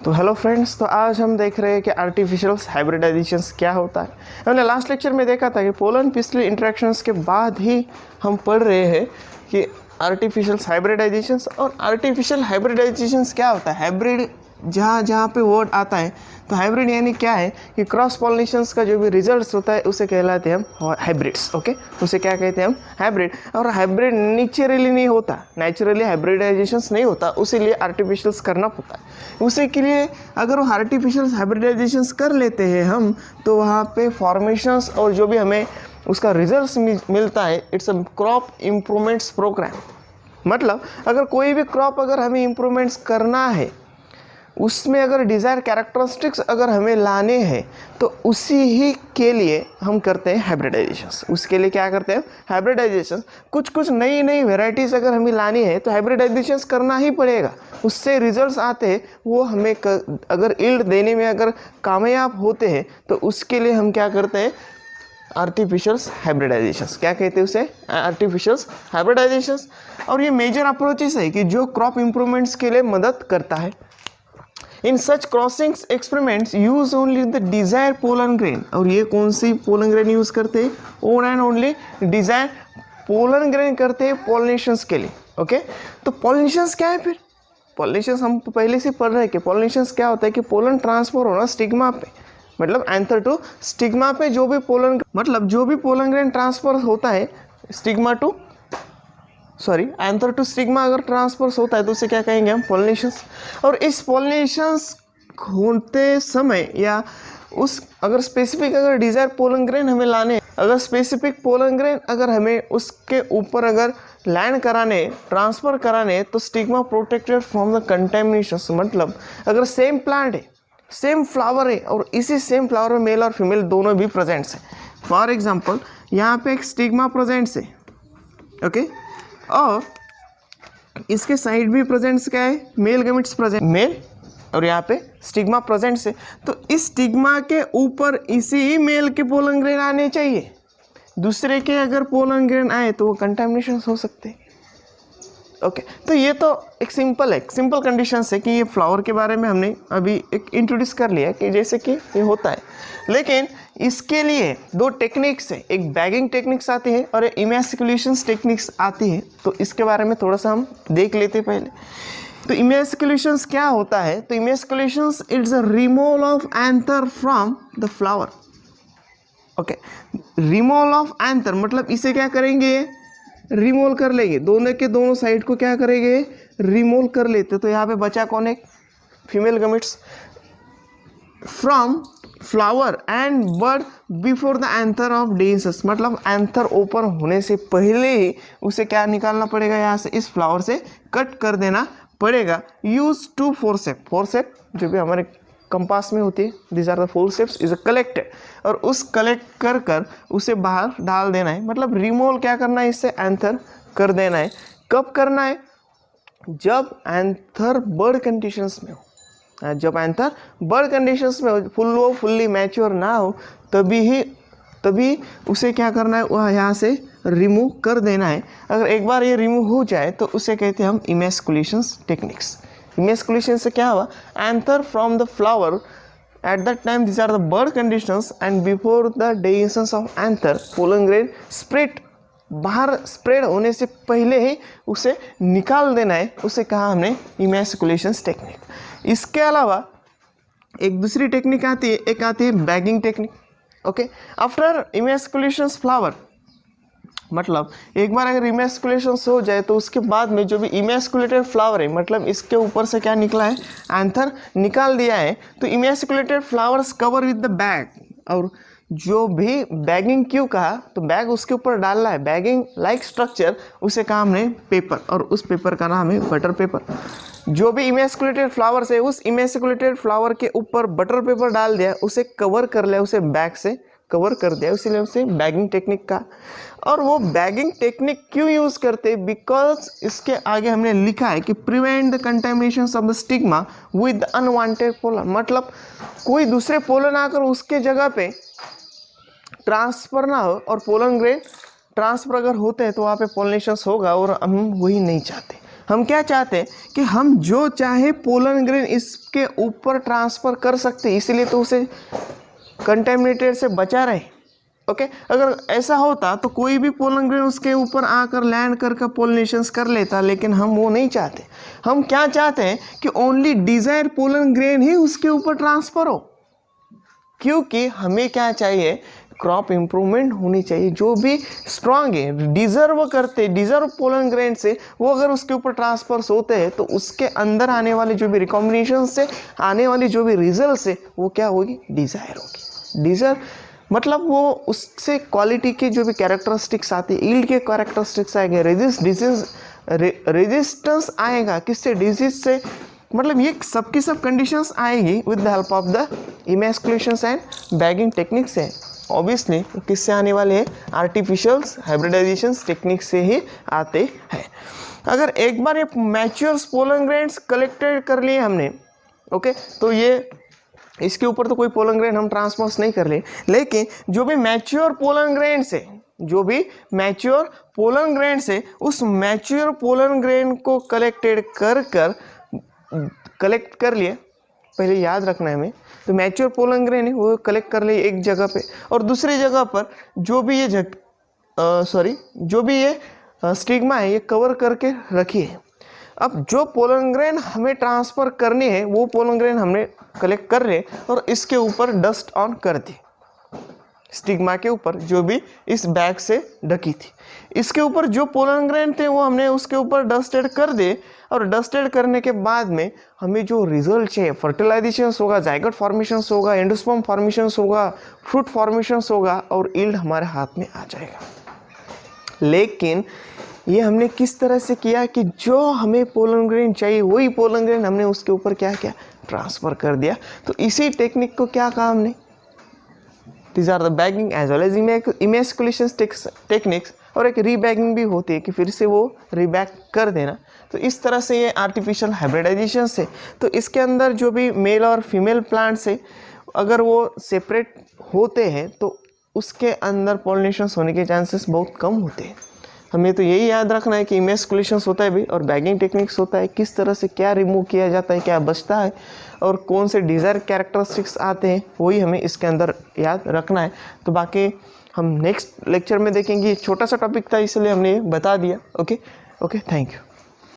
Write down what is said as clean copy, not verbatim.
तो hello friends, तो आज हम देख रहे हैं कि आर्टिफिशियल हाइब्रिडाइजेशंस क्या होता है। हमने लास्ट लेक्चर में देखा था कि पोलन पिस्टल इंटरेक्शंस के बाद ही हम पढ़ रहे हैं कि आर्टिफिशियल हाइब्रिडाइजेशंस और आर्टिफिशियल हाइब्रिडाइजेशंस क्या होता है। हाइब्रिड जहाँ जहाँ पे वर्ड आता है तो हाइब्रिड यानी क्या है कि क्रॉस पॉलिनेशंस का जो भी रिजल्ट्स होता है उसे कहलाते हैं हम हाइब्रिड्स। ओके, उसे क्या कहते हैं हम हाइब्रिड। और हाइब्रिड नेचुरली नहीं होता, नेचुरली हाइब्रिडाइजेशंस नहीं होता, उसी लिए आर्टिफिशियल्स करना पड़ता है। उसी के लिए अगर वो आर्टिफिशियल हाइब्रिडाइजेशंस कर लेते हैं हम, तो वहाँ पे फॉर्मेशंस और जो भी हमें उसका रिजल्ट्स मिलता है, it's a crop improvements program. मतलब अगर कोई भी क्रॉप अगर हमें इम्प्रूवमेंट्स करना है, उसमें अगर डिज़ायर कैरेक्टरिस्टिक्स अगर हमें लाने हैं, तो उसी ही के लिए हम करते हैं हाइब्रिडाइजेशंस। उसके लिए क्या करते हैं हाइब्रिडाइजेशंस। कुछ नई नई वेराइटीज़ अगर हमें लानी है तो हाइब्रिडाइजेशंस करना ही पड़ेगा, उससे रिजल्ट्स आते हैं। वो हमें अगर यील्ड देने में अगर कामयाब होते हैं तो उसके लिए हम क्या करते हैं आर्टिफिशियल्स हाइब्रिडाइजेशंस। क्या कहते हैं उसे आर्टिफिशियल्स हाइब्रिडाइजेशंस। और ये मेजर अप्रोचेस है कि जो क्रॉप इम्प्रूवमेंट्स के लिए मदद करता है। In such crossings experiments use only the desire pollen grain. और ये कौन सी पोलन ग्रेन यूज करते हैं? One and only desire pollen grain करते हैं पॉलिनेशंस के लिए। ओके, तो पॉलिनेशंस क्या है? फिर पॉलिनेशंस हम पहले से पढ़ रहे हैं कि पॉलिनेशंस क्या होता है कि पोलन ट्रांसफर होना स्टिग्मा पे, मतलब एंथर टू स्टिग्मा पे जो भी पोलन ग्रेन ट्रांसफर होता है stigma to anther to stigma अगर ट्रांसफर होता है तो उसे क्या कहेंगे हम पॉलिनेशंस। और इस पॉलिनेशंस होते समय या उस अगर स्पेसिफिक अगर डिजायर पोलन ग्रेन हमें लाने, अगर स्पेसिफिक पोलन ग्रेन अगर हमें उसके ऊपर अगर लैंड कराने, ट्रांसफ़र कराने, तो stigma protected from the contamination. मतलब अगर सेम प्लांट है, सेम फ्लावर है और इसी सेम फ्लावर में मेल और फीमेल दोनों भी प्रेजेंट्स है। फॉर एग्जाम्पल यहाँ पे एक स्टिग्मा प्रेजेंट्स है, ओके, और इसके साइड भी प्रेजेंट्स क्या है मेल गैमेट्स प्रेजेंट मेल, और यहाँ पे स्टिग्मा प्रेजेंट्स है। तो इस स्टिग्मा के ऊपर इसी मेल के पोलन ग्रेन आने चाहिए। दूसरे के अगर पोलन ग्रेन आए तो वो कंटामिनेशन हो सकते हैं। ओके, तो ये तो एक सिंपल कंडीशंस है कि ये फ्लावर के बारे में हमने अभी एक इंट्रोड्यूस कर लिया कि जैसे कि ये होता है। लेकिन इसके लिए दो टेक्निक्स है, एक बैगिंग टेक्निक्स आती है और एक इमेस्कुलेशंस टेक्निक्स आती है। तो इसके बारे में थोड़ा सा हम देख लेते हैं पहले। तो इमेस्कुलेशंस क्या होता है? तो emasculations it's a removal of anther from the flower. Okay, removal of anther मतलब इसे क्या करेंगे रिमूव कर लेंगे, दोनों के दोनों साइड को क्या करेंगे रिमूव कर लेते। तो यहाँ पे बचा कौन है female gametes from flower and bud before the anther of dehiscence. मतलब एंथर ओपन होने से पहले ही उसे क्या निकालना पड़ेगा, यहाँ से इस फ्लावर से कट कर देना पड़ेगा। यूज टू फोरसेप जो भी हमारे कंपास में होती है, this are the forceps is collected, और उस कलेक्ट कर कर उसे बाहर डाल देना है। मतलब रिमूव क्या करना है, इससे एंथर कर देना है। कब करना है? जब एंथर बर्ड कंडीशंस में हो, जब एंथर बर्ड कंडीशंस में हो, फुल्ली मैच्योर ना हो, तभी उसे क्या करना है, वह यहाँ से रिमूव कर देना है। अगर एक बार ये रिमूव हो जाए तो उसे कहते हैं हम इमेस्कुलेशंस टेक्निक्स। इमेस्कुलेशन से क्या हुआ, anther from the flower at that time this are the bud conditions and before the dehiscence of anther pollen grain spread, बाहर स्प्रेड होने से पहले ही उसे निकाल देना है। उसे कहा हमने इमेस्कुलेशंस टेक्निक। इसके अलावा एक दूसरी टेक्निक आती है, एक आती है bagging technique. Okay, after emasculations flower, मतलब एक बार अगर इमेस्कुलेशंस हो जाए तो उसके बाद में जो भी इमेस्कुलेटेड फ्लावर है, मतलब इसके ऊपर से क्या निकला है एंथर निकाल दिया है, तो emasculated flowers cover with the bag. और जो भी बैगिंग क्यों कहा, तो बैग उसके ऊपर डालना है, बैगिंग लाइक स्ट्रक्चर, उसे कहा हमने पेपर, और उस पेपर का नाम है बटर पेपर। जो भी इमेस्कुलेटेड फ्लावर्स है उस इमेस्कुलेटेड फ्लावर के ऊपर बटर पेपर डाल दिया, उसे कवर कर लिया, उसे बैग से कवर कर दिया, इसीलिए उसे बैगिंग टेक्निक का। और वो बैगिंग टेक्निक क्यों यूज़ करते? बिकॉज इसके आगे हमने लिखा है कि prevent the contamination of the stigma with unwanted pollen. मतलब कोई दूसरे पोलन आकर उसके जगह पे ट्रांसफर ना हो, और पोलन ग्रेन ट्रांसफर अगर होते हैं तो वहाँ पे पॉलिनेशंस होगा, और हम वही नहीं चाहते। हम क्या चाहते हैं कि हम जो चाहे पोलन ग्रेन इसके ऊपर ट्रांसफ़र कर सकते हैं, इसीलिए तो उसे कंटेमिनेटेड से बचा रहे। ओके, अगर ऐसा होता तो कोई भी पोलन ग्रेन उसके ऊपर आकर लैंड करके पोलिनेशंस कर लेता, लेकिन हम वो नहीं चाहते। हम क्या चाहते हैं कि ओनली डिजायर पोलन ग्रेन ही उसके ऊपर ट्रांसफ़र हो, क्योंकि हमें क्या चाहिए, क्रॉप इम्प्रूवमेंट होनी चाहिए। जो भी स्ट्रांग है, डिजर्व पोलन ग्रेन से, वो अगर उसके ऊपर ट्रांसफर्स होते हैं तो उसके अंदर आने वाले जो भी रिकॉम्बिनेशन से आने वाली जो भी रिजल्ट है वो क्या होगी, डिज़ायर होगी। डिज़ायर मतलब वो उससे क्वालिटी के जो भी कैरेक्टरिस्टिक्स आती है, ईल्ड के कैरेक्टरिस्टिक्स आएंगे, रेजिस्टेंस आएगा, किससे, डिजीज से। मतलब ये सबकी सब कंडीशंस आएगी with the help of the emasculations and bagging techniques है। ऑब्वियसली किससे आने वाले हैं, आर्टिफिशियल्स हाइब्रिडाइजेशन टेक्निक से ही आते हैं। अगर एक बार ये मैच्योर पोलन ग्रेन्स कलेक्टेड कर लिए हमने, ओके, तो ये इसके ऊपर तो कोई पोलन ग्रेन हम ट्रांसफर्स नहीं कर ले, लेकिन जो भी मैच्योर पोलन ग्रेन से, जो भी मैच्योर पोलन ग्रेन से, उस मैच्योर पोलन ग्रेन को कलेक्ट कर लिए। पहले याद रखना है हमें, तो मैच्योर पोलन ग्रेन है वो कलेक्ट कर लिए एक जगह पे, और दूसरी जगह पर जो भी ये स्टिग्मा है ये कवर करके रखिए। अब जो पोलन ग्रेन हमें ट्रांसफ़र करनी है वो पोलन ग्रेन हमने कलेक्ट कर ले और इसके ऊपर डस्ट ऑन कर दी, स्टिग्मा के ऊपर जो भी इस बैग से ढकी थी, इसके ऊपर जो पोलन ग्रेन थे वो हमने उसके ऊपर डस्टेड कर दे। और डस्टेड करने के बाद में हमें जो रिजल्ट चाहिए, फर्टिलाइजेशन होगा, जाइगोट फॉर्मेशन होगा, एंडोस्पर्म फॉर्मेशन होगा, फ्रूट फॉर्मेशन होगा, और ईल्ड हमारे हाथ में आ जाएगा। लेकिन ये हमने किस तरह से किया कि जो हमें पोलन ग्रेन चाहिए वही पोलन ग्रेन हमने उसके ऊपर क्या किया, ट्रांसफ़र कर दिया। तो इसी टेक्निक को क्या कहा हमने, these are the bagging as well as emasculation techniques, और एक रीबैगिंग भी होती है कि फिर से वो रीबैग कर देना। तो इस तरह से ये आर्टिफिशियल हाइब्रिडाइजेशन से, तो इसके अंदर जो भी मेल और फीमेल प्लांट्स है अगर वो सेपरेट होते हैं तो उसके अंदर पॉलिनेशंस होने के चांसेस बहुत कम होते हैं। हमें तो यही याद रखना है कि इमेस्कुलेशंस होता है भी और बैगिंग टेक्निक्स होता है, किस तरह से क्या रिमूव किया जाता है, क्या बचता है, और कौन से डिज़ायर कैरेक्टरिस्टिक्स आते हैं, वही हमें इसके अंदर याद रखना है। तो बाकी हम नेक्स्ट लेक्चर में देखेंगे। छोटा सा टॉपिक था इसलिए हमने बता दिया। Okay, thank you.